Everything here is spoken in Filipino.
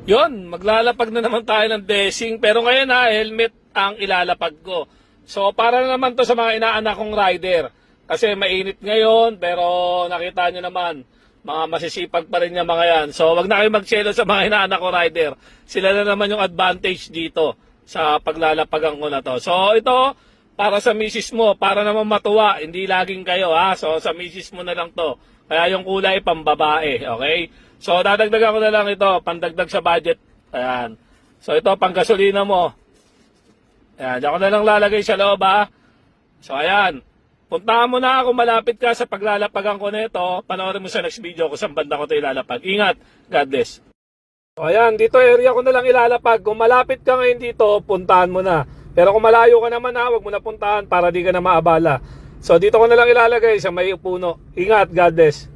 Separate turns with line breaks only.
Yon, maglalapag na naman tayo ng desing. Pero ngayon helmet ang ilalapag ko. So para na naman to sa mga inaanak kong rider. Kasi mainit ngayon, pero nakita nyo naman, mga masisipag pa rin yung mga yan. So wag na kayo magsyelo sa mga inaanak ko rider. Sila na naman yung advantage dito sa paglalapagan ko na to. So ito, para sa misis mo, para naman matuwa, hindi laging kayo ha. So sa misis mo na lang to. Kaya yung kulay pambabae, okay? So dadagdagan ko na lang ito, pandagdag sa budget. Ayan. So ito, panggasolina mo. Ayan, diyan ko na lang lalagay sa loob ha. So ayan. Puntahan mo na kung malapit ka sa paglalapagan ko nito. Panoorin mo sa next video kung saan banda ko ito ilalapag. Ingat. God bless. So ayan, dito area ko na lang ilalapag. Kung malapit ka ngayon dito, puntahan mo na. Pero kung malayo ka naman huwag mo na puntahan para di ka na maabala. So dito ko na lang ilalagay sa may puno. Ingat. God bless.